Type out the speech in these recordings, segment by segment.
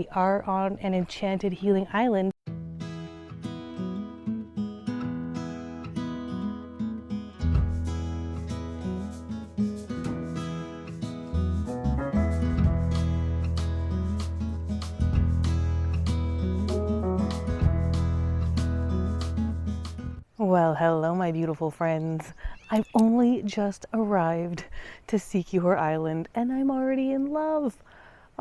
We are on an enchanted healing island. Well, hello my beautiful friends. I've only just arrived to Siquijor Island and I'm already in love.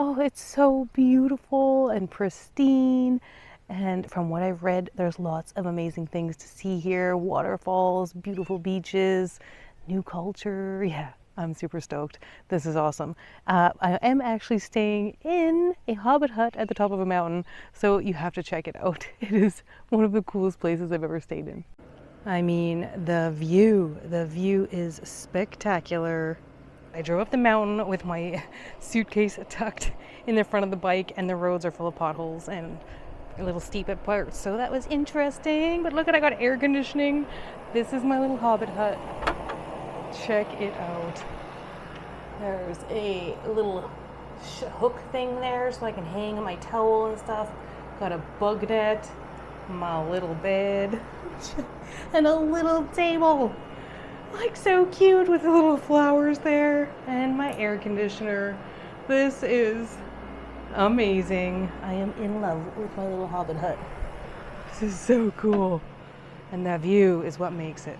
Oh, it's so beautiful and pristine. And from what I've read, there's lots of amazing things to see here. Waterfalls, beautiful beaches, new culture. Yeah, I'm super stoked. This is awesome. I am actually staying in a hobbit hut at the top of a mountain, so you have to check it out. It is one of the coolest places I've ever stayed in. I mean, the view is spectacular. I drove up the mountain with my suitcase tucked in the front of the bike, and the roads are full of potholes and a little steep at parts, so that was interesting. But look at, I got air conditioning. This is my little hobbit hut. Check it out. There's a little hook thing there so I can hang my towel and stuff. Got a bug net, my little bed, and a little table. Like so cute with the little flowers there, and my air conditioner. This is amazing. I am in love with my little hobbit hut. This is so cool. And that view is what makes it.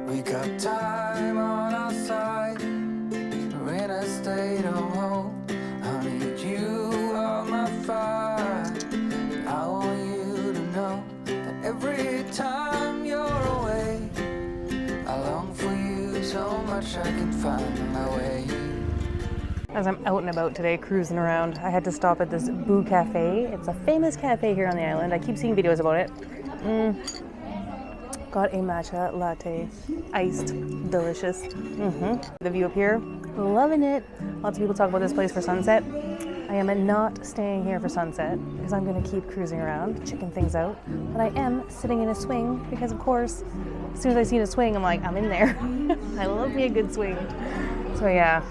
We got time on our side. We're in a state of hope. I need you on my fire. I want you to know that every time you're away, I long for you so much I can find my way. As I'm out and about today, cruising around, I had to stop at this Boo Cafe. It's a famous cafe here on the island. I keep seeing videos about it. Got a matcha latte, iced, delicious. The view up here, loving it. Lots of people talk about this place for sunset. I am not staying here for sunset because I'm going to keep cruising around, checking things out. But I am sitting in a swing because, of course, as soon as I see a swing, I'm like, I'm in there. I love me a good swing. So yeah,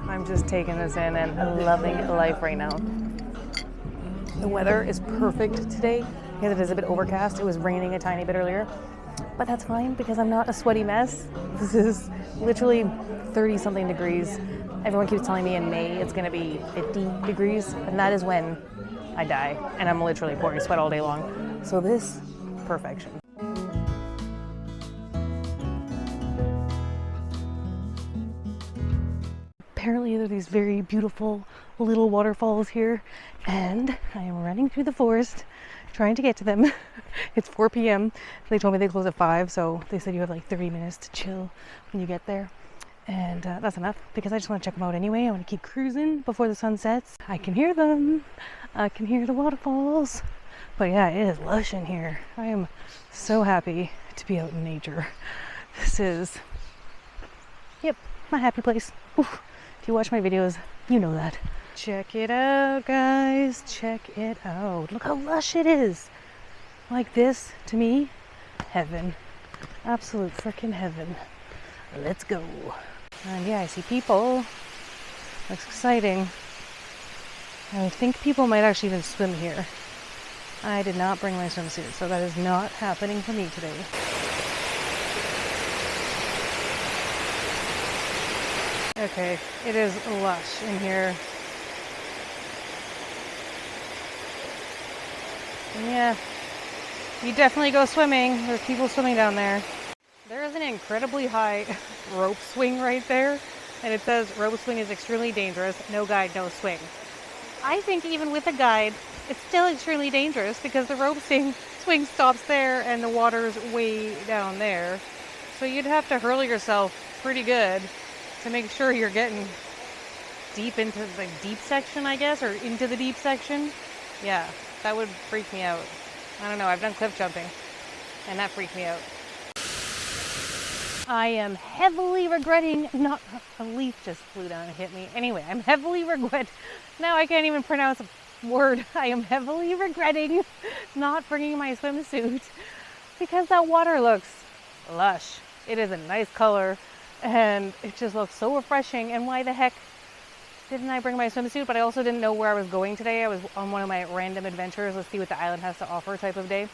I'm just taking this in and loving life right now. The weather is perfect today because it is a bit overcast. It was raining a tiny bit earlier, but that's fine because I'm not a sweaty mess. This is literally 30 something degrees. Everyone keeps telling me in May it's going to be 50 degrees, and that is when I die, and I'm literally pouring sweat all day long. So this, perfection. Apparently there are these very beautiful little waterfalls here, and I am running through the forest trying to get to them. It's 4 p.m. They told me they close at 5, so they said you have like 30 minutes to chill when you get there. And that's enough because I just want to check them out anyway. I want to keep cruising before the sun sets. I can hear them. I can hear the waterfalls. But yeah, it is lush in here. I am so happy to be out in nature. This is, yep, my happy place. Oof. If you watch my videos, you know that. Check it out, guys. Check it out. Look how lush it is. Like this, to me, heaven. Absolute freaking heaven. Let's go. And yeah, I see people. Looks exciting. I think people might actually even swim here. I did not bring my swimsuit, so that is not happening for me today. Okay, it is lush in here. Yeah, you definitely go swimming. There's people swimming down there. There is an incredibly high rope swing right there, and it says rope swing is extremely dangerous, no guide, no swing. I think even with a guide, it's still extremely dangerous because the rope swing stops there and the water's way down there. So you'd have to hurl yourself pretty good to make sure you're getting deep into the deep section, I guess, or into the deep section. Yeah, that would freak me out. I don't know, I've done cliff jumping, and that freaked me out. I am heavily regretting not, a leaf just flew down and hit me. Anyway, I'm heavily now I can't even pronounce a word. I am heavily regretting not bringing my swimsuit because that water looks lush. It is a nice color and it just looks so refreshing. And why the heck didn't I bring my swimsuit? But I also didn't know where I was going today. I was on one of my random adventures. Let's see what the island has to offer type of day.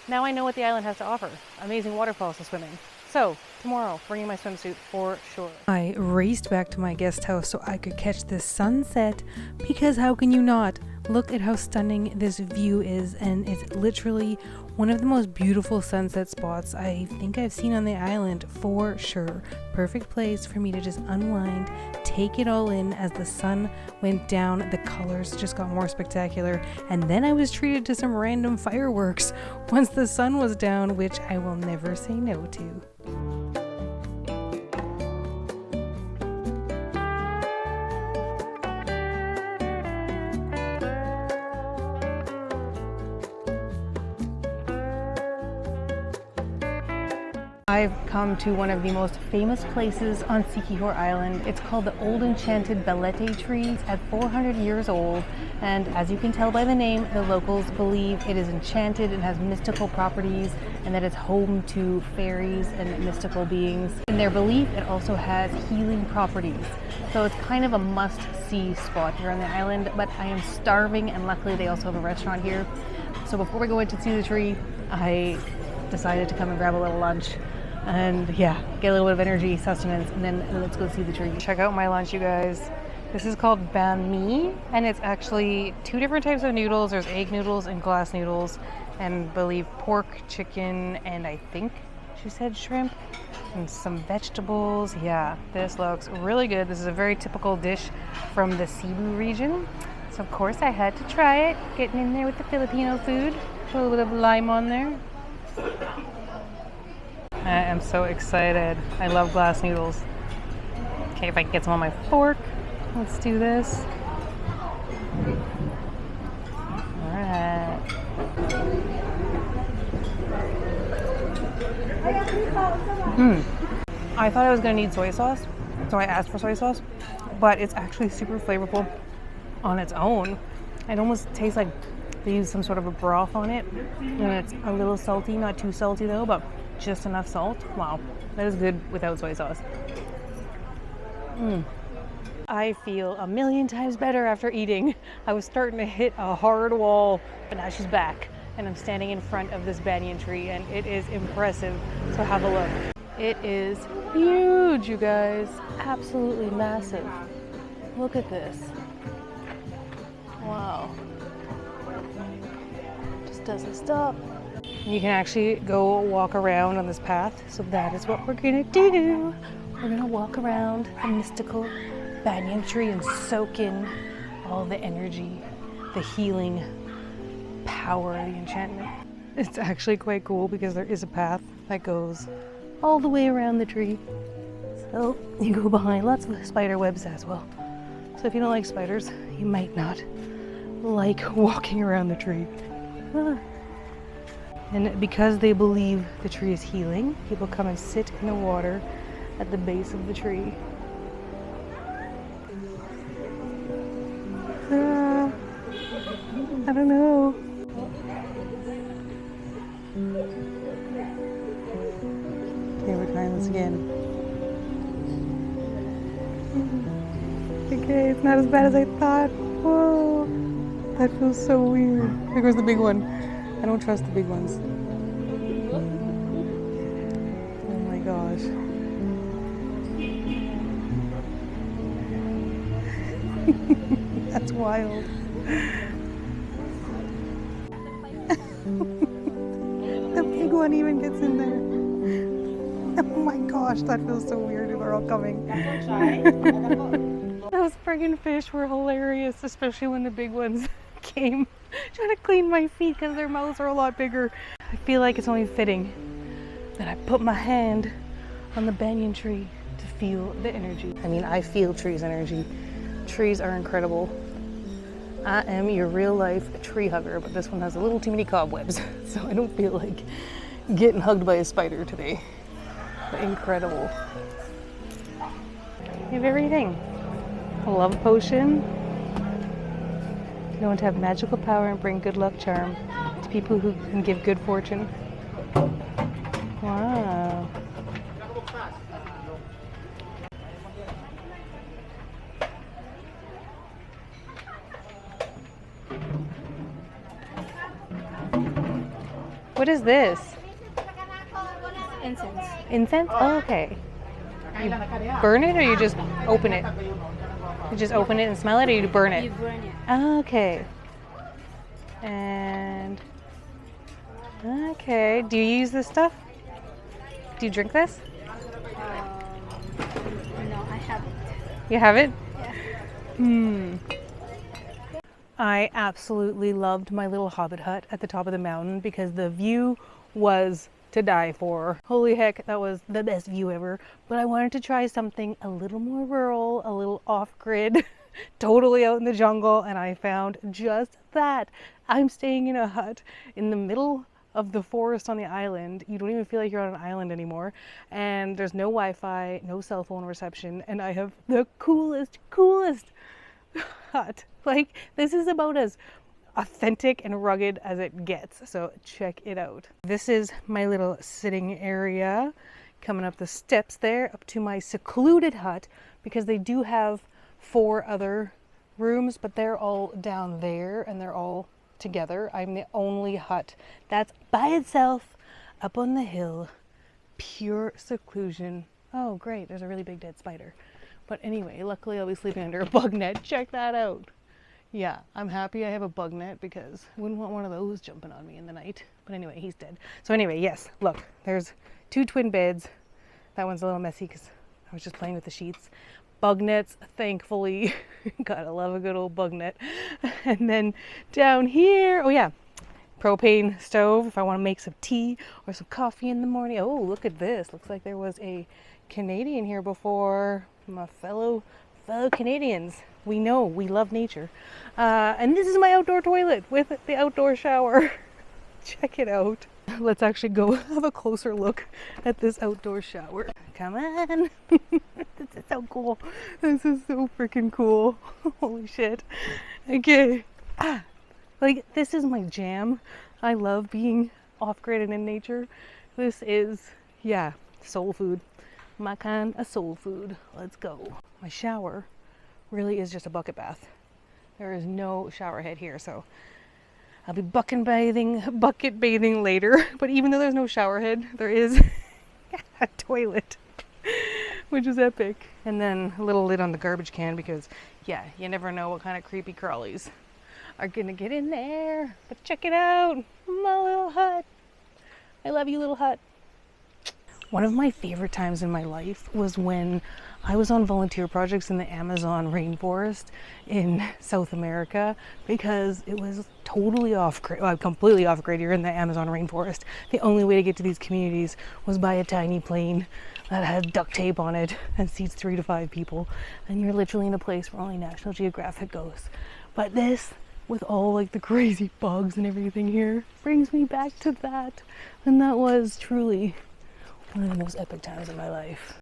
Now I know what the island has to offer. Amazing waterfalls to swim in. So tomorrow, bringing my swimsuit for sure. I raced back to my guest house so I could catch this sunset, because how can you not? Look at how stunning this view is, and it's literally one of the most beautiful sunset spots I think I've seen on the island for sure. Perfect place for me to just unwind, take it all in. As the sun went down, the colors just got more spectacular, and then I was treated to some random fireworks once the sun was down, which I will never say no to. I've come to one of the most famous places on Siquijor Island. It's called the Old Enchanted Balete tree. It's at 400 years old, and as you can tell by the name, the locals believe it is enchanted and has mystical properties, and that it's home to fairies and mystical beings. In their belief, it also has healing properties. So it's kind of a must-see spot here on the island, but I am starving, and luckily they also have a restaurant here. So before we go in to see the tree, I decided to come and grab a little lunch. And yeah, get a little bit of energy, sustenance, and then let's go see the tree. Check out my lunch, you guys. This is called banh mi, and it's actually 2 different types of noodles. There's egg noodles and glass noodles, and I believe pork, chicken, and I think she said shrimp, and some vegetables. Yeah, this looks really good. This is a very typical dish from the Cebu region. So of course I had to try it, getting in there with the Filipino food. A little bit of lime on there. I am so excited. I love glass noodles. Okay, if I can get some on my fork, let's do this. All right. I thought I was gonna need soy sauce, so I asked for soy sauce, but it's actually super flavorful on its own. It almost tastes like they use some sort of a broth on it, and it's a little salty, not too salty though, but just enough salt. Wow, that is good without soy sauce. I feel a million times better after eating. I was starting to hit a hard wall, but now she's back, and I'm standing in front of this banyan tree, and it is impressive. So have a look. It is huge, you guys. Absolutely massive. Look at this. Wow. Just doesn't stop. You can actually go walk around on this path, so that is what we're gonna do. We're gonna walk around the mystical banyan tree and soak in all the energy, the healing power, the enchantment. It's actually quite cool because there is a path that goes all the way around the tree. So you go behind lots of spider webs as well. So if you don't like spiders, you might not like walking around the tree. And because they believe the tree is healing, people come and sit in the water at the base of the tree. I don't know. Okay, we're trying this again. Okay, it's not as bad as I thought. Whoa, that feels so weird. Here goes the big one. I don't trust the big ones. Oh my gosh. That's wild. The big one even gets in there. Oh my gosh, that feels so weird. They're all coming. Those friggin' fish were hilarious, especially when the big ones came trying to clean my feet because their mouths are a lot bigger. I feel like it's only fitting that I put my hand on the banyan tree to feel the energy. I mean, I feel trees' energy. Trees are incredible. I am your real life tree hugger, but this one has a little too many cobwebs, so I don't feel like getting hugged by a spider today. But incredible. You have everything. A love potion. Known to have magical power and bring good luck charm to people who can give good fortune. Wow. What is this? Incense. Incense? Oh, okay. You burn it or you just open it? You just open it and smell it, or you burn You it? burn it. Okay. And okay. Do you use this stuff? Do you drink this? No, I haven't. You have it? Yeah. I absolutely loved my little hobbit hut at the top of the mountain because the view was to die for. Holy heck, that was the best view ever. But I wanted to try something a little more rural, a little off-grid, totally out in the jungle, and I found just that. I'm staying in a hut in the middle of the forest on the island. You don't even feel like you're on an island anymore, and there's no Wi-Fi, no cell phone reception, and I have the coolest hut. Like, this is about as authentic and rugged as it gets, so check it out. This is my little sitting area, coming up the steps there up to my secluded hut, because they do have 4 other rooms, but they're all down there and they're all together. I'm the only hut that's by itself up on the hill. Pure seclusion. Oh great, there's a really big dead spider. But anyway, luckily I'll be sleeping under a bug net. Check that out. Yeah, I'm happy I have a bug net because I wouldn't want one of those jumping on me in the night. But anyway, he's dead. So anyway, yes, look, there's 2 twin beds. That one's a little messy because I was just playing with the sheets. Bug nets, thankfully. Gotta love a good old bug net. And then down here, oh yeah, propane stove if I want to make some tea or some coffee in the morning. Oh, look at this. Looks like there was a Canadian here before. My fellow Canadians. We know, we love nature. And this is my outdoor toilet with the outdoor shower. Check it out. Let's actually go have a closer look at this outdoor shower. Come on. This is so cool. This is so freaking cool. Holy shit. Okay. Like, this is my jam. I love being off-grid and in nature. This is, yeah, soul food. My kind of soul food. Let's go. My shower really is just a bucket bath. There is no shower head here, so I'll be bucket bathing later. But even though there's no shower head, there is a toilet, which is epic. And then a little lid on the garbage can because, yeah, you never know what kind of creepy crawlies are gonna get in there. But check it out, my little hut. I love you, little hut. One of my favorite times in my life was when I was on volunteer projects in the Amazon rainforest in South America, because it was totally off-grid, well, completely off-grid. You're in the Amazon rainforest. The only way to get to these communities was by a tiny plane that had duct tape on it and seats 3 to 5 people. And you're literally in a place where only National Geographic goes. But this, with all like the crazy bugs and everything here, brings me back to that. And that was truly one of the most epic times of my life.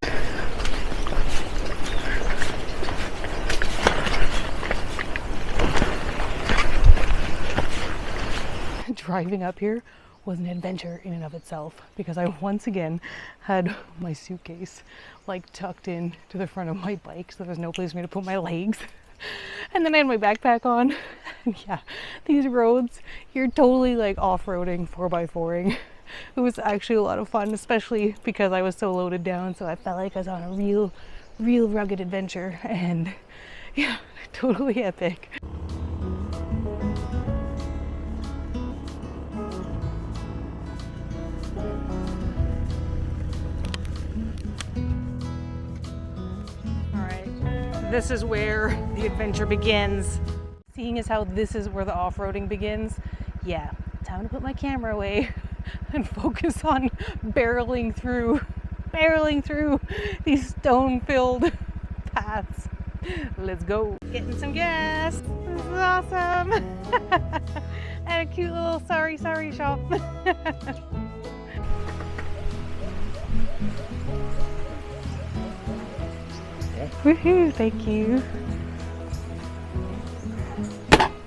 Driving up here was an adventure in and of itself, because I once again had my suitcase like tucked in to the front of my bike, so there was no place for me to put my legs. And then I had my backpack on. And yeah, these roads, you're totally like off-roading, 4x4ing. It was actually a lot of fun, especially because I was so loaded down, so I felt like I was on a real rugged adventure, and yeah, totally epic. Alright, this is where the adventure begins. Seeing as how this is where the off-roading begins, yeah, time to put my camera away and focus on barreling through these stone-filled paths. Let's go. Getting some gas. This is awesome. And a cute little sorry shop. Woohoo, thank you.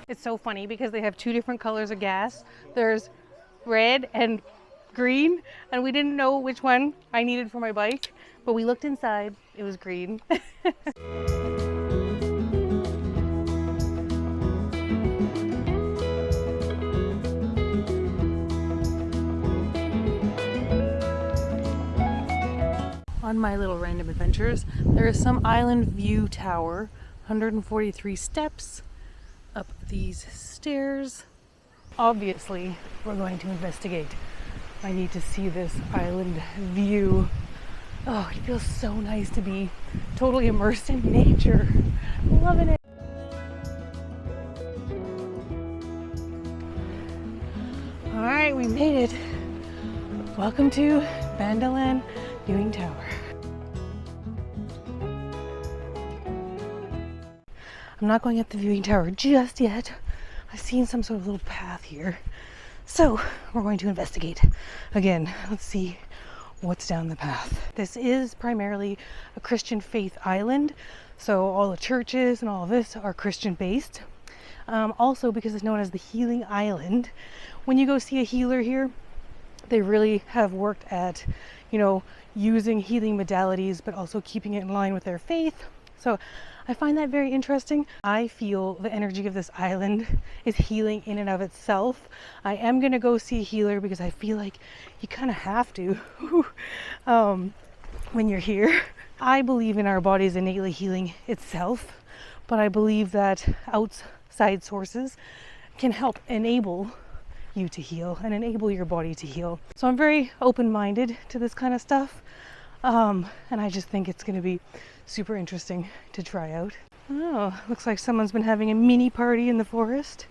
It's so funny because they have 2 different colors of gas. There's red and green, and we didn't know which one I needed for my bike, but we looked inside, it was green. on my little random adventures, there is some island view tower, 143 steps up these stairs. Obviously, we're going to investigate. I need to see this island view. Oh, it feels so nice to be totally immersed in nature. Loving it. All right, we made it. Welcome to Bandalan Viewing Tower. I'm not going up the viewing tower just yet. I've seen some sort of little path here. So we're going to investigate. Again, let's see what's down the path. This is primarily a Christian faith island. So all the churches and all of this are Christian based. Also because it's known as the Healing Island. When you go see a healer here, they really have worked at, using healing modalities, but also keeping it in line with their faith. So I find that very interesting. I feel the energy of this island is healing in and of itself. I am going to go see a healer because I feel like you kind of have to when you're here. I believe in our bodies innately healing itself, but I believe that outside sources can help enable you to heal and enable your body to heal. So I'm very open-minded to this kind of stuff. And I just think it's going to be super interesting to try out. Oh, looks like someone's been having a mini party in the forest.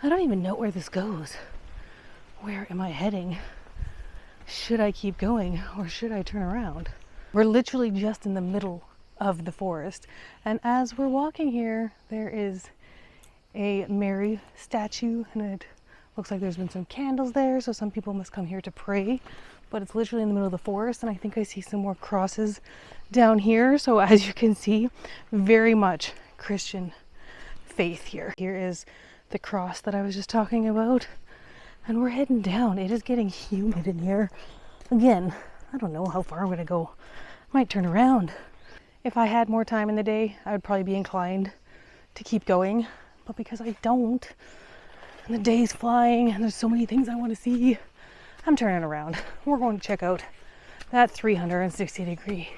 I don't even know where this goes. Where am I heading? Should I keep going or should I turn around? We're literally just in the middle of the forest. And as we're walking here, there is a Mary statue, and it looks like there's been some candles there, so some people must come here to pray. But it's literally in the middle of the forest, and I think I see some more crosses down here. So as you can see, very much Christian faith here. Here is the cross that I was just talking about, and we're heading down. It is getting humid in here. Again, I don't know how far I'm gonna go. Might turn around. If I had more time in the day, I would probably be inclined to keep going, but because I don't, and the day's flying, and there's so many things I want to see, I'm turning around. We're going to check out that 360-degree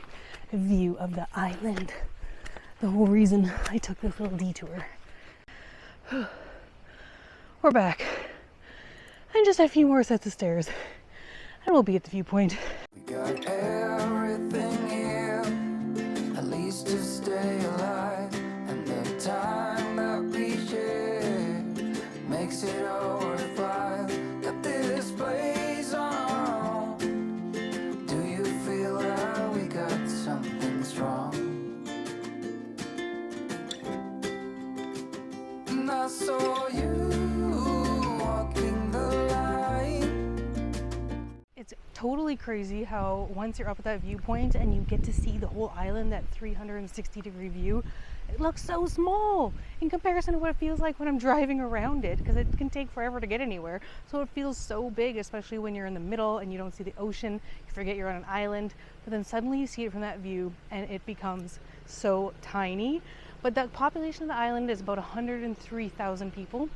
view of the island. The whole reason I took this little detour. We're back. And just a few more sets of stairs, and we'll be at the viewpoint. We got everything here, at least to stay alive. And the time that we share makes it all worthwhile. Got this place on our own. Do you feel that we got something strong? And I saw you walking the line. It's totally crazy how once you're up at that viewpoint and you get to see the whole island, that 360-degree view, it looks so small in comparison to what it feels like when I'm driving around it, because it can take forever to get anywhere. So it feels so big, especially when you're in the middle and you don't see the ocean. You forget you're on an island, but then suddenly you see it from that view and it becomes so tiny. But the population of the island is about 103,000 people.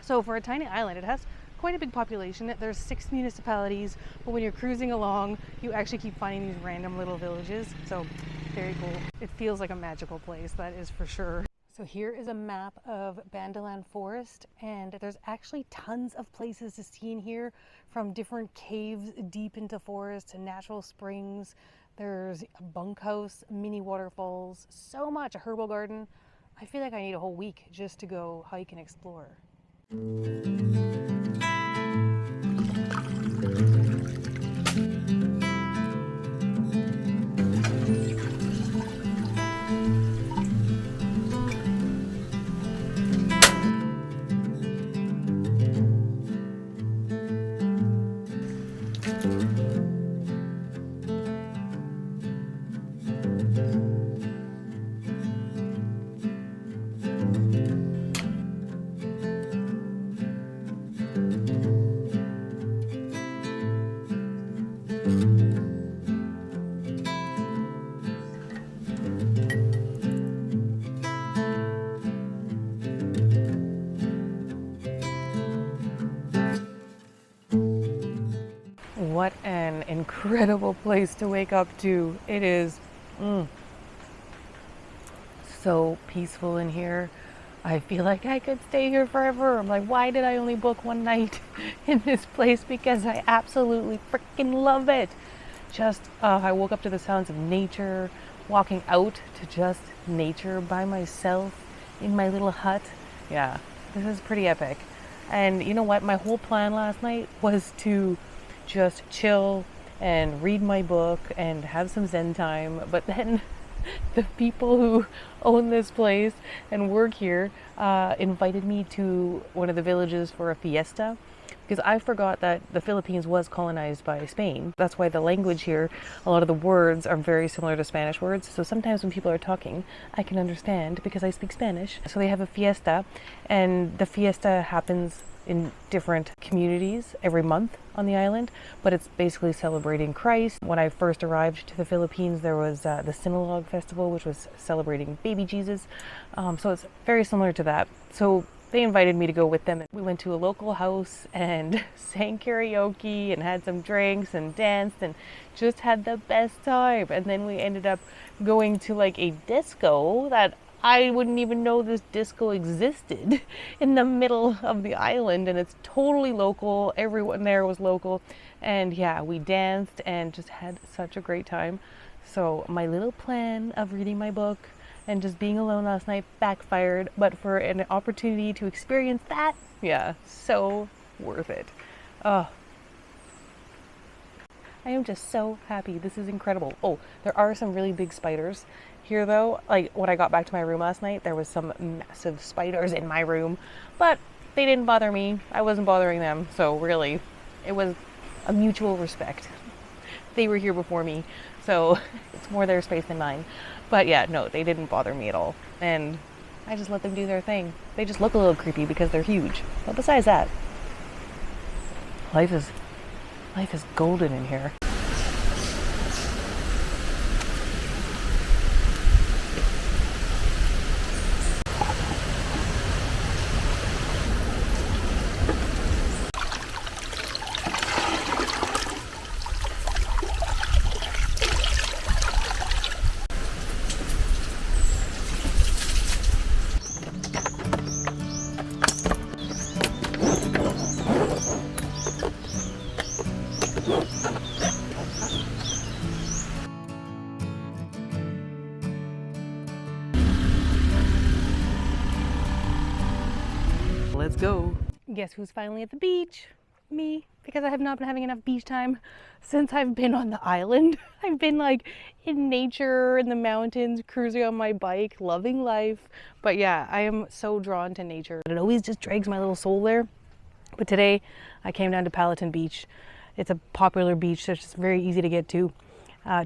So for a tiny island, it has quite a big population. There's 6 municipalities, but when you're cruising along, you actually keep finding these random little villages. So very cool. It feels like a magical place, that is for sure. So here is a map of Bandalan Forest, and there's actually tons of places to see in here, from different caves deep into forest to natural springs. There's a bunkhouse, mini waterfalls, so much, a herbal garden. I feel like I need a whole week just to go hike and explore. What an incredible place to wake up to. It is so peaceful in here. I feel like I could stay here forever. I'm like, why did I only book one night in this place? Because I absolutely freaking love it. Just, I woke up to the sounds of nature, walking out to just nature by myself in my little hut. Yeah, this is pretty epic. And you know what? My whole plan last night was to just chill and read my book and have some Zen time. But then the people who own this place and work here invited me to one of the villages for a fiesta, because I forgot that the Philippines was colonized by Spain. That's why the language here, a lot of the words are very similar to Spanish words. So sometimes when people are talking, I can understand because I speak Spanish. So they have a fiesta, and the fiesta happens in different communities every month on the island, but it's basically celebrating Christ. When I first arrived to the Philippines, there was the Sinulog festival, which was celebrating baby Jesus. So it's very similar to that. So they invited me to go with them. We went to a local house and sang karaoke and had some drinks and danced and just had the best time. And then we ended up going to like a disco that I wouldn't even know this disco existed in the middle of the island, and it's totally local. Everyone there was local. And yeah, we danced and just had such a great time. So my little plan of reading my book and just being alone last night backfired, but for an opportunity to experience that, yeah, so worth it. Oh, I am just so happy. This is incredible. Oh, there are some really big spiders here though. Like when I got back to my room last night, there was some massive spiders in my room, but they didn't bother me. I wasn't bothering them. So really, it was a mutual respect. They were here before me, so it's more their space than mine. But yeah, no, they didn't bother me at all. And I just let them do their thing. They just look a little creepy because they're huge. But besides that, life is golden in here. Let's go. Guess who's finally at the beach? Me, because I have not been having enough beach time since I've been on the island. I've been like in nature, in the mountains, cruising on my bike, loving life. But yeah, I am so drawn to nature. It always just drags my little soul there. But today I came down to Palatine Beach. It's a popular beach, so it's just very easy to get to.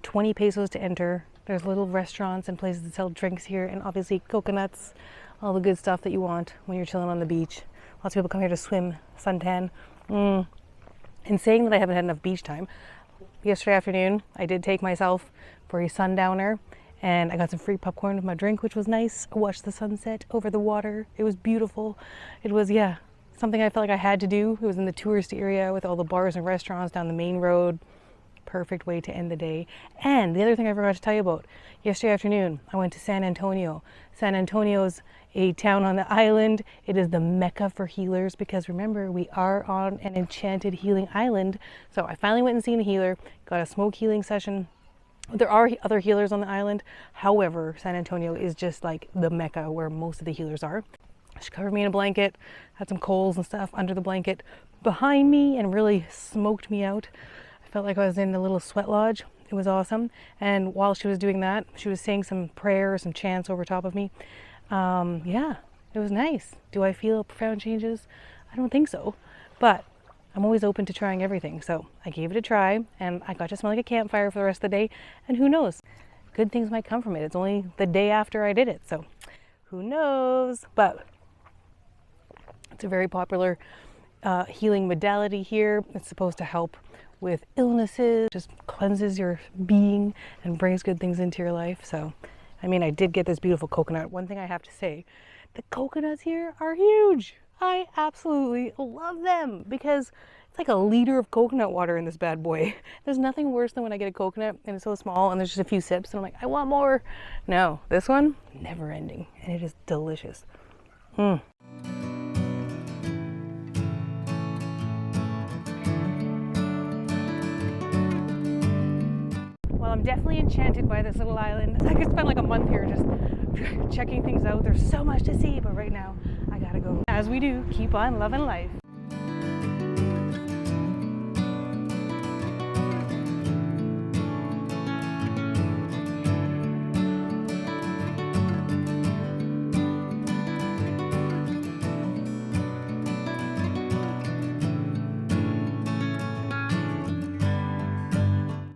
20 pesos to enter. There's little restaurants and places that sell drinks here, and obviously coconuts, all the good stuff that you want when you're chilling on the beach. Lots of people come here to swim, suntan. In saying that I haven't had enough beach time, yesterday afternoon I did take myself for a sundowner, and I got some free popcorn with my drink, which was nice. I watched the sunset over the water. It was beautiful. It was, yeah, something I felt like I had to do. It was in the tourist area with all the bars and restaurants down the main road. Perfect way to end the day. And the other thing I forgot to tell you about, yesterday afternoon I went to San Antonio. San Antonio's a town on the island. It is the mecca for healers, because remember, we are on an enchanted healing island. So I finally went and seen a healer, got a smoke healing session. There are other healers on the island. However, San Antonio is just like the mecca where most of the healers are. She covered me in a blanket, had some coals and stuff under the blanket behind me, and really smoked me out. I felt like I was in a little sweat lodge. It was awesome. And while she was doing that, she was saying some prayers, some chants over top of me. Yeah, it was nice. Do I feel profound changes? I don't think so, but I'm always open to trying everything. So I gave it a try, and I got to smell like a campfire for the rest of the day. And who knows? Good things might come from it. It's only the day after I did it, so who knows? But it's a very popular healing modality here. It's supposed to help with illnesses, just cleanses your being and brings good things into your life. So, I mean, I did get this beautiful coconut. One thing I have to say, the coconuts here are huge. I absolutely love them because it's It's like a liter of coconut water in this bad boy. There's nothing worse than when I get a coconut and it's so small and there's just a few sips and I'm like, I want more. No, this one, never ending. And it is delicious. Well, I'm definitely enchanted by this little island. I could spend like a month here just checking things out. There's so much to see, but right now I gotta go. As we do, keep on loving life.